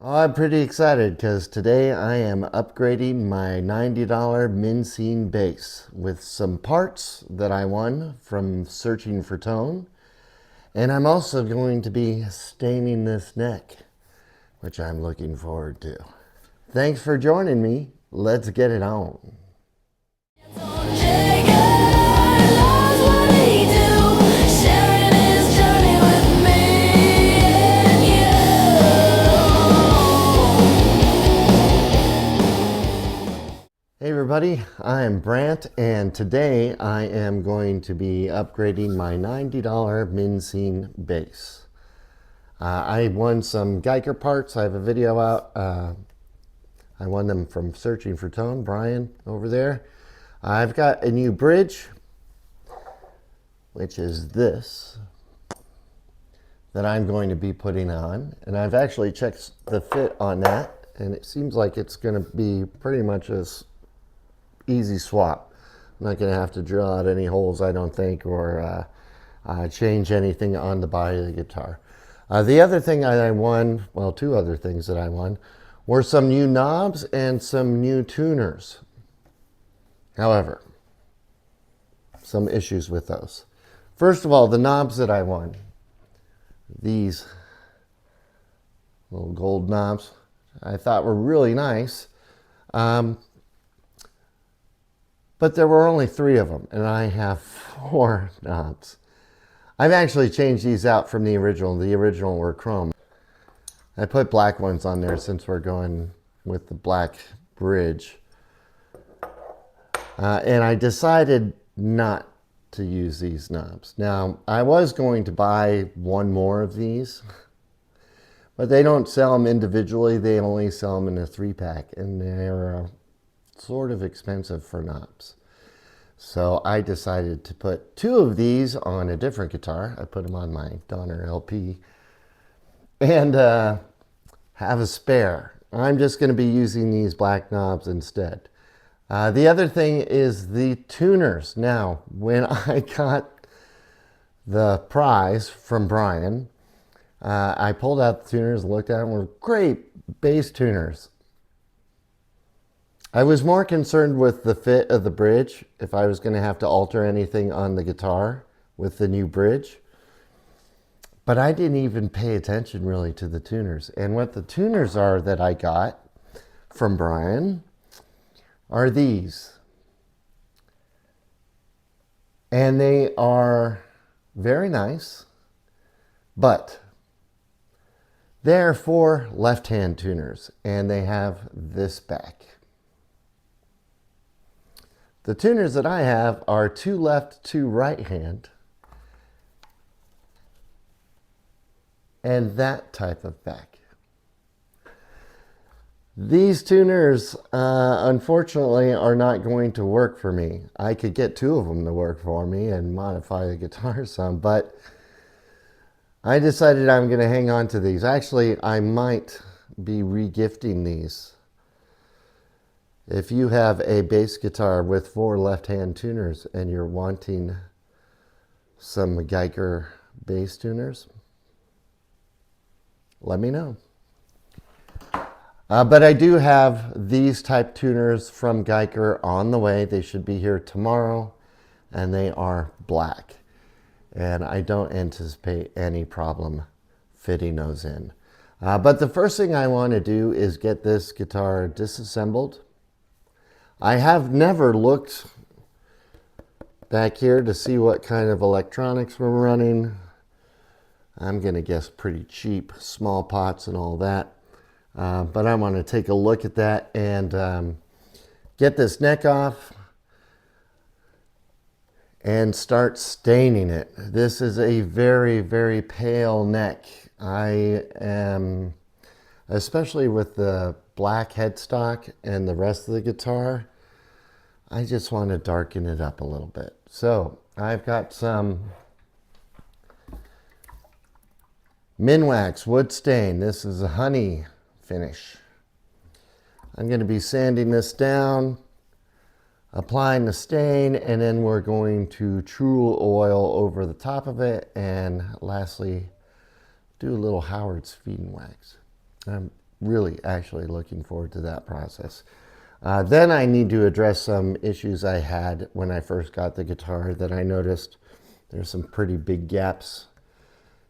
Oh, I'm pretty excited because today I am upgrading my $90 Minsine bass with some parts that I won from searching for tone. And I'm also going to be staining this neck, which I'm looking forward to. Thanks for joining me. Let's get it on. Hey everybody, I am Brant and today I am going to be upgrading my $90 Minsine bass. I won some Guyker parts. I have a video out. I won them from Searching for Tone, Brian over there. I've got a new bridge, which is this, that I'm going to be putting on. And I've actually checked the fit on that and it seems like it's going to be pretty much as easy swap. I'm not going to have to drill out any holes, I don't think, or change anything on the body of the guitar. The other thing I won, well, two other things that I won, were some new knobs and some new tuners. However, some issues with those. First of all, the knobs that I won, these little gold knobs, I thought were really nice. But there were only 3 of them, and I have 4 knobs. I've actually changed these out from the original. The original were chrome. I put black ones on there since we're going with the black bridge. And I decided not to use these knobs. Now, I was going to buy one more of these, but they don't sell them individually. They only sell them in a 3-pack, and they're sort of expensive for knobs. So I decided to put 2 of these on a different guitar. I put them on my Donner LP and have a spare. I'm just going to be using these black knobs instead. The other thing is the tuners. Now, when I got the prize from Brian, I pulled out the tuners, looked at them, were great bass tuners. I was more concerned with the fit of the bridge, if I was going to have to alter anything on the guitar with the new bridge. But I didn't even pay attention really to the tuners. And what the tuners are that I got from Brian are these. And they are very nice, but they're for left-hand tuners, and they have this back. The tuners that I have are 2 left, 2 right hand, and that type of back. These tuners, unfortunately, are not going to work for me. I could get 2 of them to work for me and modify the guitar some, but I decided I'm going to hang on to these. Actually, I might be re-gifting these. If you have a bass guitar with 4 left-hand tuners and you're wanting some Guyker bass tuners, let me know. But I do have these type tuners from Guyker on the way. They should be here tomorrow, and they are black. And I don't anticipate any problem fitting those in. But the first thing I want to do is get this guitar disassembled. I have never looked back here to see what kind of electronics we're running. I'm going to guess pretty cheap, small pots and all that. But I want to take a look at that and get this neck off and start staining it. This is a very, very pale neck. I am, especially with the black headstock and the rest of the guitar, I just want to darken it up a little bit. So I've got some Minwax wood stain. This is a honey finish. I'm going to be sanding this down, applying the stain, and then we're going to True oil over the top of it, and lastly do a little Howard's feeding wax. really actually looking forward to that process. Then I need to address some issues I had when I first got the guitar that I noticed there's some pretty big gaps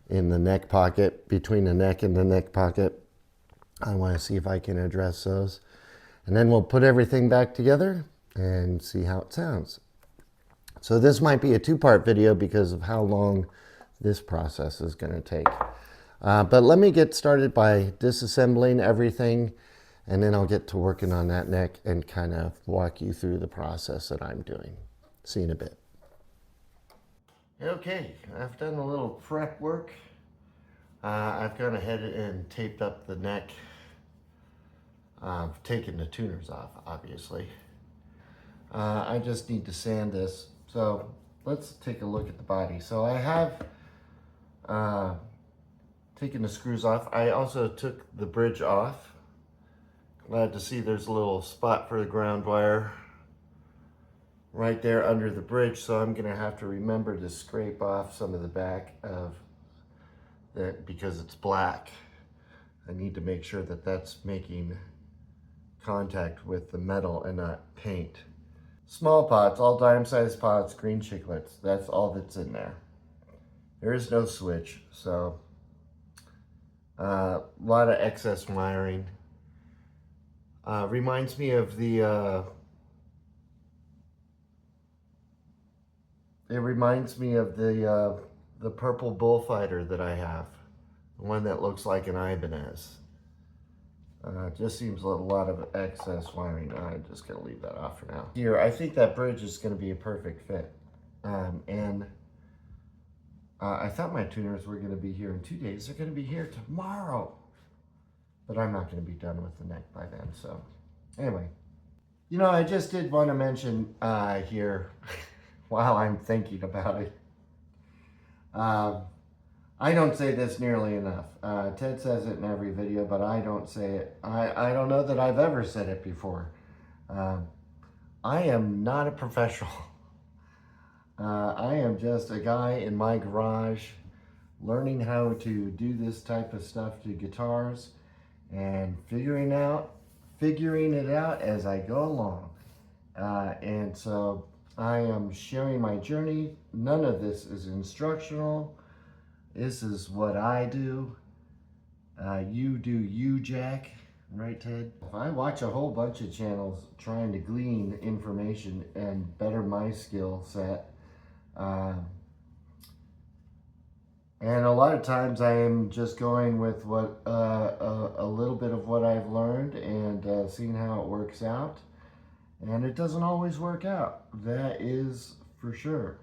in the neck pocket, between the neck and the neck pocket. I want to see if I can address those. And then we'll put everything back together and see how it sounds. So this might be a two-part video because of how long this process is going to take. But let me get started by disassembling everything, and then I'll get to working on that neck and kind of walk you through the process that I'm doing. See you in a bit. Okay, I've done a little prep work. I've gone ahead and taped up the neck. I've taken the tuners off, obviously. I just need to sand this. So let's take a look at the body. So I have taken the screws off. I also took the bridge off. Glad to see there's a little spot for the ground wire right there under the bridge, so I'm gonna have to remember to scrape off some of the back of that because it's black. I need to make sure that that's making contact with the metal and not paint. Small pots, all dime-sized pots, green chiclets. That's all that's in there. There is no switch, so a lot of excess wiring. Reminds me of the it reminds me of the purple bullfighter that I have, the one that looks like an Ibanez. Just seems a lot of excess wiring. I'm just gonna leave that off for now. Here, I think that bridge is gonna be a perfect fit. I thought my tuners were gonna be here in 2 days. They're gonna be here tomorrow. But I'm not gonna be done with the neck by then, so. Anyway, you know, I just did wanna mention here, while I'm thinking about it, I don't say this nearly enough. Ted says it in every video, but I don't say it. I don't know that I've ever said it before. I am not a professional. I am just a guy in my garage learning how to do this type of stuff to guitars and figuring it out as I go along. And so I am sharing my journey. None of this is instructional. This is what I do. You do you, Jack. Right, Ted? If I watch a whole bunch of channels trying to glean information and better my skill set, and a lot of times I am just going with what a little bit of what I've learned and seeing how it works out. And it doesn't always work out. That is for sure.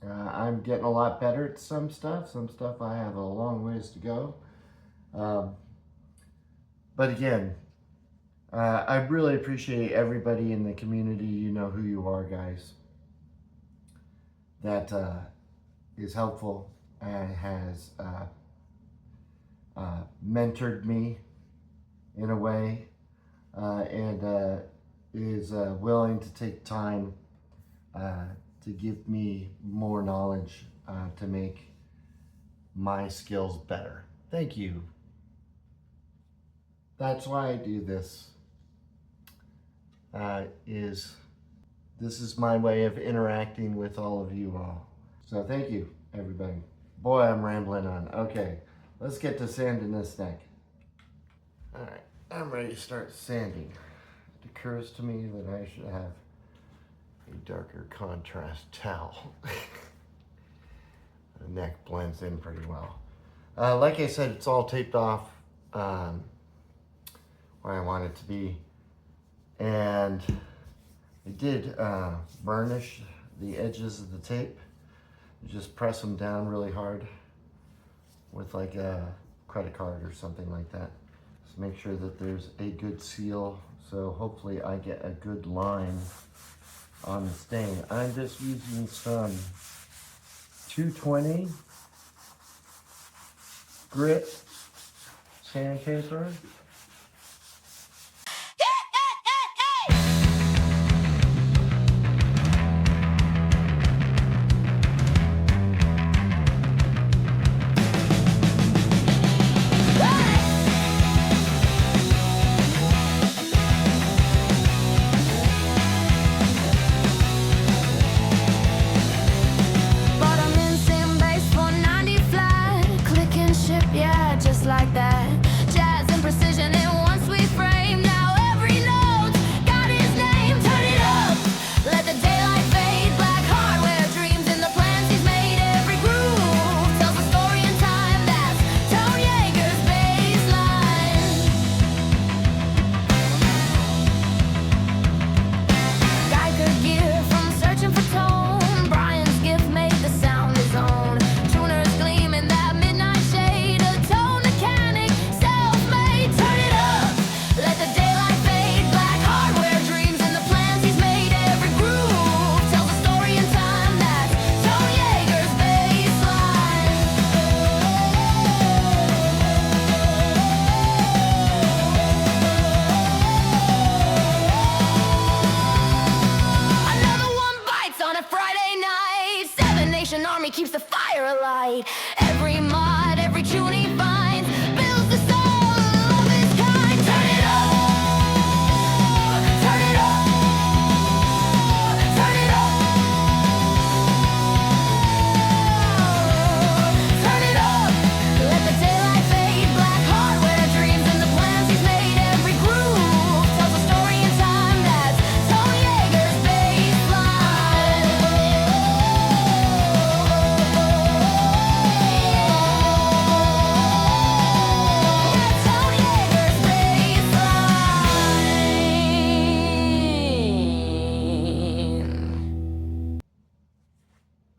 I'm getting a lot better at some stuff. Some stuff I have a long ways to go. But again, I really appreciate everybody in the community. You know who you are, guys. That is helpful and has mentored me in a way, and is willing to take time to give me more knowledge to make my skills better. Thank you. That's why I do this. This is my way of interacting with all of you all. So thank you, everybody. Boy, I'm rambling on. Okay, let's get to sanding this neck. All right, I'm ready to start sanding. It occurs to me that I should have a darker contrast towel. The neck blends in pretty well. Like I said, it's all taped off where I want it to be. And I did burnish the edges of the tape. You just press them down really hard with like a credit card or something like that. Just make sure that there's a good seal. So hopefully I get a good line on the stain. I'm just using some 220 grit sandpaper.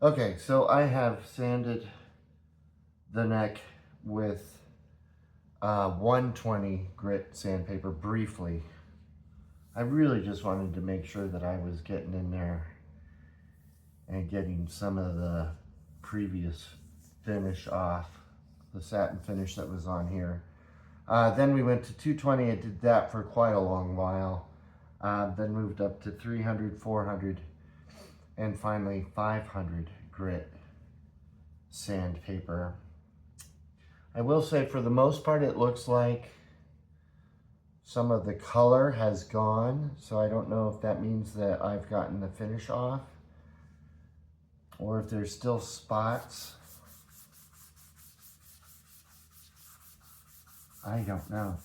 Okay, so I have sanded the neck with 120 grit sandpaper briefly. I really just wanted to make sure that I was getting in there and getting some of the previous finish off, the satin finish that was on here. Then we went to 220 and did that for quite a long while. Then moved up to 300, 400, and finally 500 grit sandpaper. I will say for the most part it looks like some of the color has gone, so I don't know if that means that I've gotten the finish off or if there's still spots. I don't know.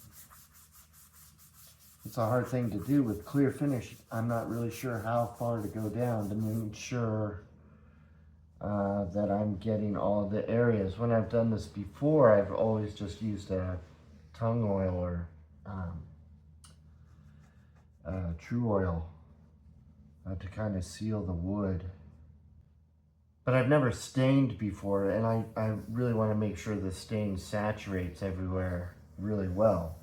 It's a hard thing to do with clear finish. I'm not really sure how far to go down to make sure that I'm getting all the areas. When I've done this before, I've always just used a tung oil or true oil to kind of seal the wood. But I've never stained before, and I really want to make sure the stain saturates everywhere really well.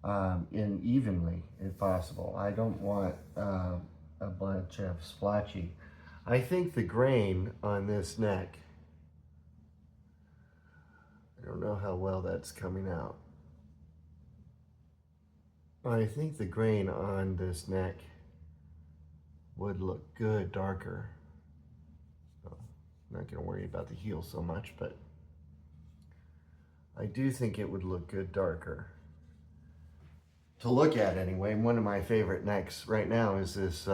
And evenly, if possible. I don't want a bunch of splotchy. I think the grain on this neck, I don't know how well that's coming out. I think the grain on this neck would look good darker. So I'm not going to worry about the heel so much, but I do think it would look good darker. To look at anyway. One of my favorite necks right now is this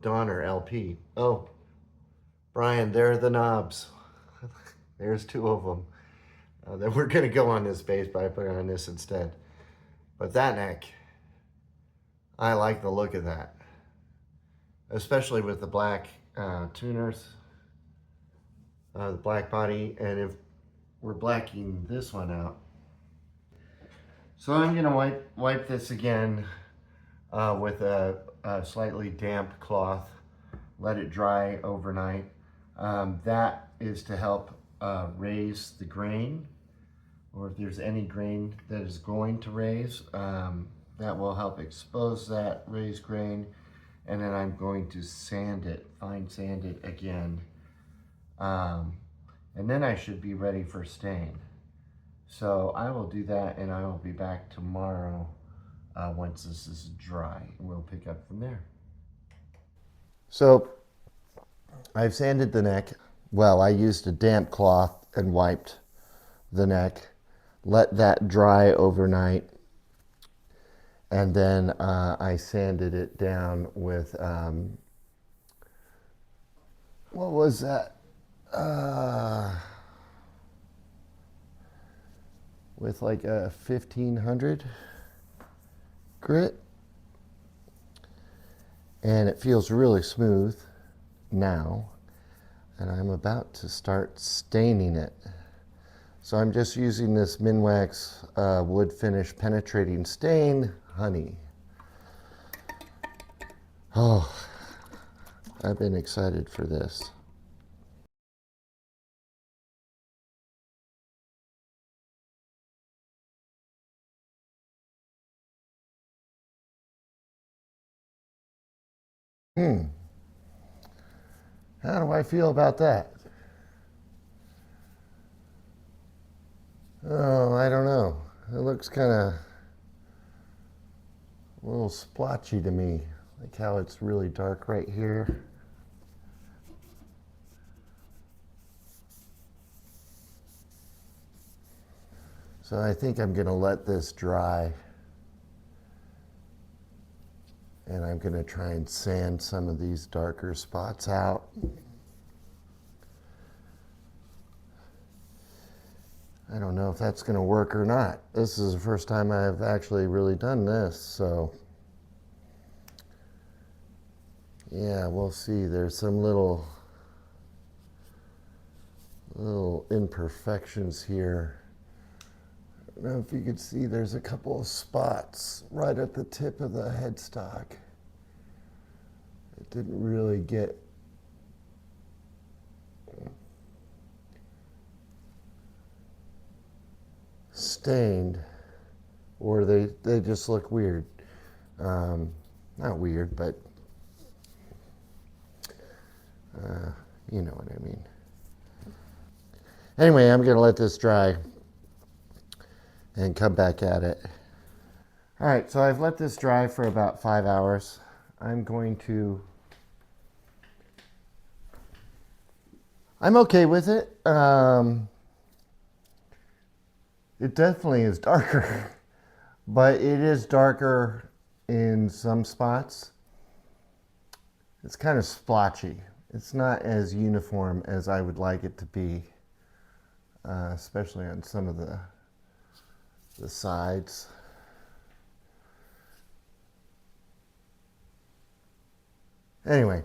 Donner LP. Oh, Brian, there are the knobs. There's two of them. That we're going to go on this bass, but I put on this instead. But that neck, I like the look of that. Especially with the black tuners, the black body, and if we're blacking this one out. So I'm going to wipe this again with a slightly damp cloth, let it dry overnight. That is to help raise the grain, or if there's any grain that is going to raise, that will help expose that raised grain. And then I'm going to sand it, fine sand it again. And then I should be ready for stain. So I will do that, and I will be back tomorrow once this is dry, and we'll pick up from there. So I've sanded the neck. Well, I used a damp cloth and wiped the neck, let that dry overnight, and then I sanded it down with, what was that? With like a 1500 grit, and it feels really smooth now, and I'm about to start staining it. So I'm just using this Minwax wood finish penetrating stain honey. Oh, I've been excited for this. How do I feel about that? Oh, I don't know. It looks kind of a little splotchy to me, like how it's really dark right here. So I think I'm going to let this dry, and I'm going to try and sand some of these darker spots out. I don't know if that's going to work or not. This is the first time I've actually really done this, so yeah, we'll see. There's some little imperfections here. I don't know if you could see, there's a couple of spots right at the tip of the headstock. It didn't really get stained, or they just look weird. Not weird, but you know what I mean. Anyway, I'm going to let this dry and come back at it. All right, so I've let this dry for about 5 hours. I'm okay with it. It definitely is darker, but it is darker in some spots. It's kind of splotchy. It's not as uniform as I would like it to be, especially on some of the sides. Anyway,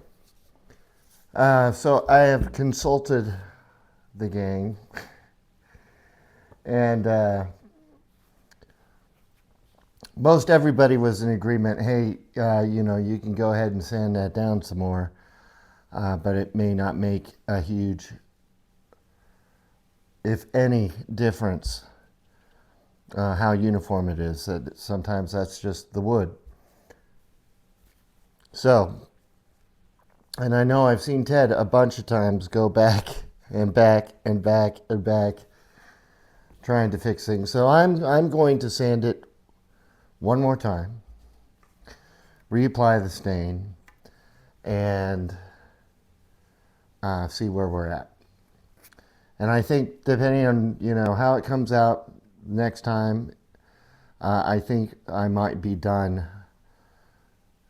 so I have consulted the gang, and most everybody was in agreement. Hey, you know, you can go ahead and sand that down some more, but it may not make a huge, if any, difference how uniform it is. Sometimes that's just the wood. So, and I know I've seen Ted a bunch of times go back and back and back and back trying to fix things. So I'm going to sand it one more time, reapply the stain, and see where we're at. And I think depending on, you know, how it comes out next time, I think I might be done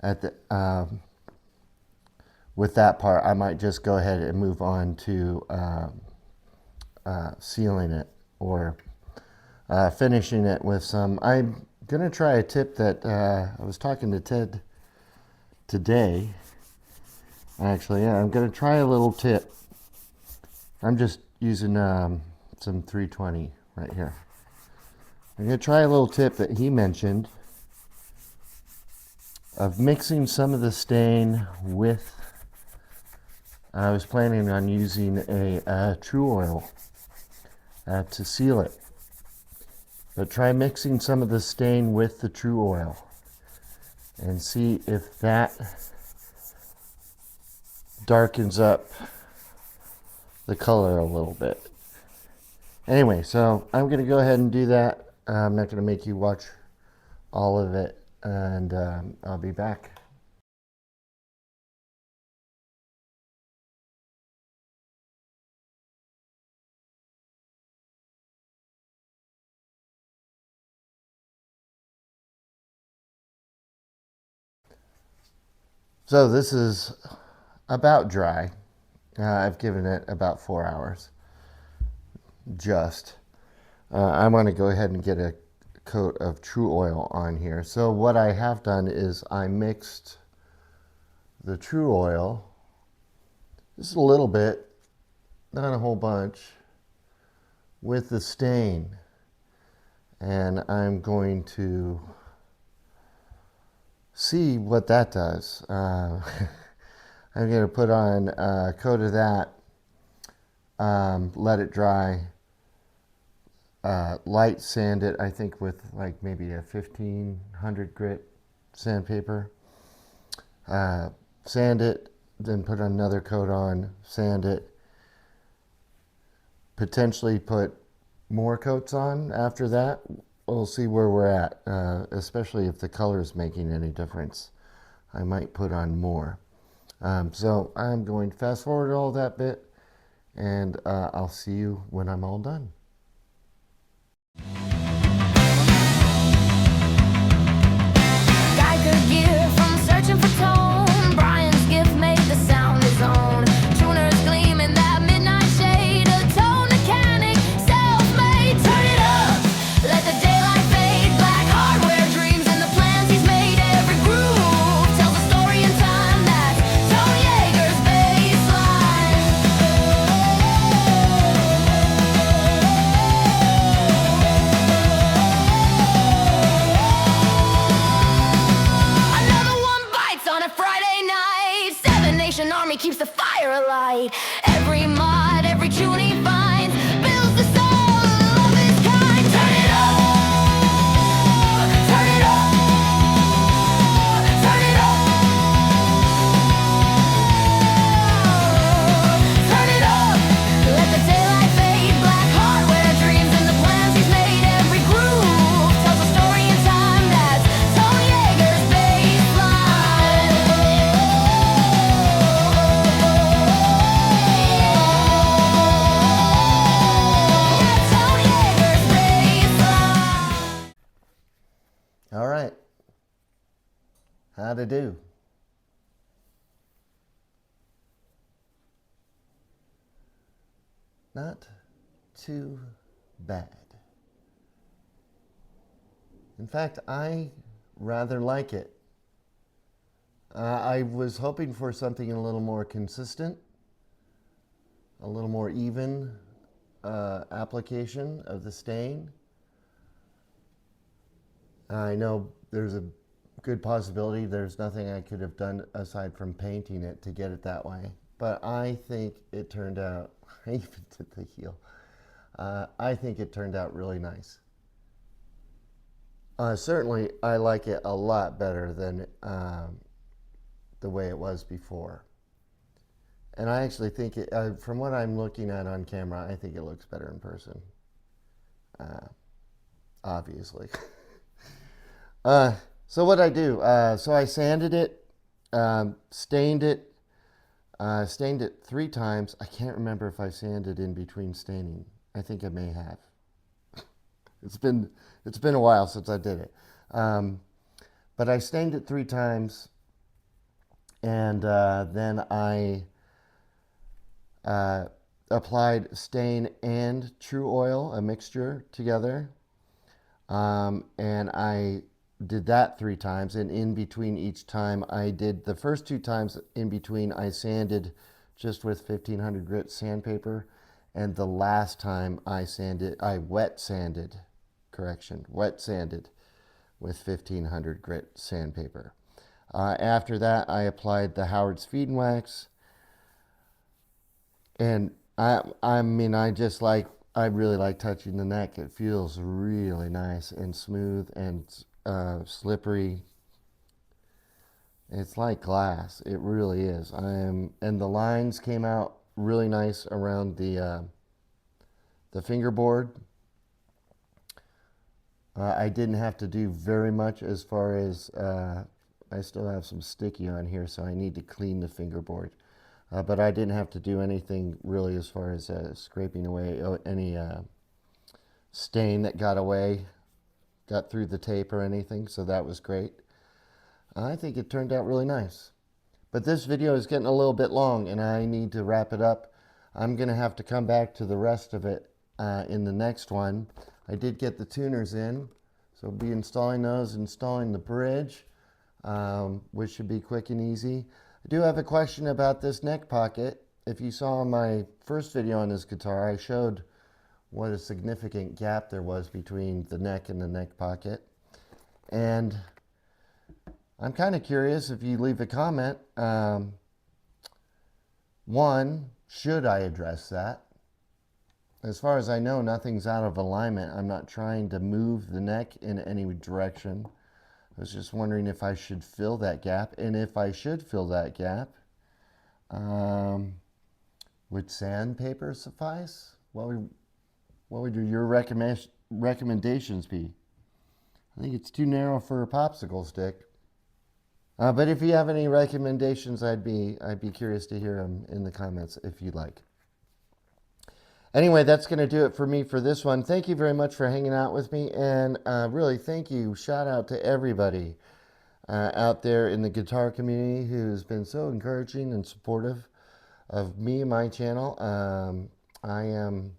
at the with that part. I might just go ahead and move on to sealing it, or finishing it with some. I'm gonna try a tip that I was talking to Ted today. Actually, yeah, I'm gonna try a little tip. I'm just using some 320 right here. I'm gonna try a little tip that he mentioned of mixing some of the stain with. I was planning on using a True Oil to seal it, but try mixing some of the stain with the True Oil and see if that darkens up the color a little bit. Anyway, so I'm going to go ahead and do that. I'm not going to make you watch all of it, and I'll be back. So this is about dry. I've given it about 4 hours. Just. I want to go ahead and get a coat of True Oil on here. So what I have done is I mixed the True Oil, just a little bit, not a whole bunch, with the stain. And I'm going to see what that does. I'm going to put on a coat of that, let it dry, light sand it, I think with like maybe a 1500 grit sandpaper. Sand it, then put another coat on, sand it, potentially put more coats on after that. We'll see where we're at, especially if the color is making any difference. I might put on more. So I'm going to fast forward all that bit, and I'll see you when I'm all done. Guyker gear from searching for tone. Brian's gift made the sound his own. Tuners gleam in that midnight shade. A tone mechanic, self-made. Turn it up, let the daylight fade. Black hardware dreams and the plans he's made. Every groove tells a story in time. That's Tone Yeager's baseline. Another one bites on a Friday night. Seven Nation Army keeps the fire alight. Every mod, every tune he finds builds the soul of his kind. Turn it up. All right. How'd it do? Not too bad. In fact, I rather like it. I was hoping for something a little more consistent, a little more even application of the stain. I know there's a good possibility there's nothing I could have done aside from painting it to get it that way. But I think it turned out, I even did the heel. I think it turned out really nice. Certainly, I like it a lot better than the way it was before. And I actually think, from what I'm looking at on camera, I think it looks better in person. Obviously. So what I do, so I sanded it, stained it 3 times. I can't remember if I sanded in between staining. I think I may have. It's been a while since I did it. But I stained it 3 times, and then I applied stain and true oil, a mixture together, and I did that 3 times, and in between each time I did, the first 2 times in between I sanded just with 1500 grit sandpaper, and the last time I wet sanded with 1500 grit sandpaper. After that I applied the Howard's Feed and Wax, and I mean I really like touching the neck. It feels really nice and smooth and slippery. It's like glass. It really is. And the lines came out really nice around the fingerboard. I didn't have to do very much as far as I still have some sticky on here, so I need to clean the fingerboard. But I didn't have to do anything really as far as scraping away any stain that got through the tape or anything, so that was great. I think it turned out really nice. But this video is getting a little bit long, and I need to wrap it up. I'm going to have to come back to the rest of it in the next one. I did get the tuners in, so I'll be installing those, installing the bridge, which should be quick and easy. I do have a question about this neck pocket. If you saw my first video on this guitar, I showed what a significant gap there was between the neck and the neck pocket. And I'm kind of curious, if you leave a comment, one, should I address that? As far as I know, nothing's out of alignment. I'm not trying to move the neck in any direction. I was just wondering if I should fill that gap, and if I should fill that gap, would sandpaper suffice? What would your recommendations be? I think it's too narrow for a popsicle stick. But if you have any recommendations, I'd be curious to hear them in the comments if you'd like. Anyway, that's going to do it for me for this one. Thank you very much for hanging out with me, and really thank you. Shout out to everybody out there in the guitar community who's been so encouraging and supportive of me and my channel. I am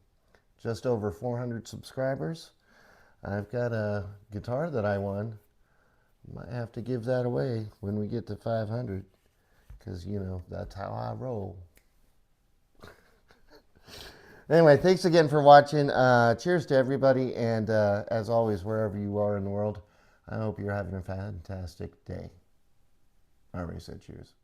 just over 400 subscribers. I've got a guitar that I won. Might have to give that away when we get to 500, because, you know, that's how I roll. Anyway, thanks again for watching. Cheers to everybody, and as always, wherever you are in the world, I hope you're having a fantastic day. I already said cheers.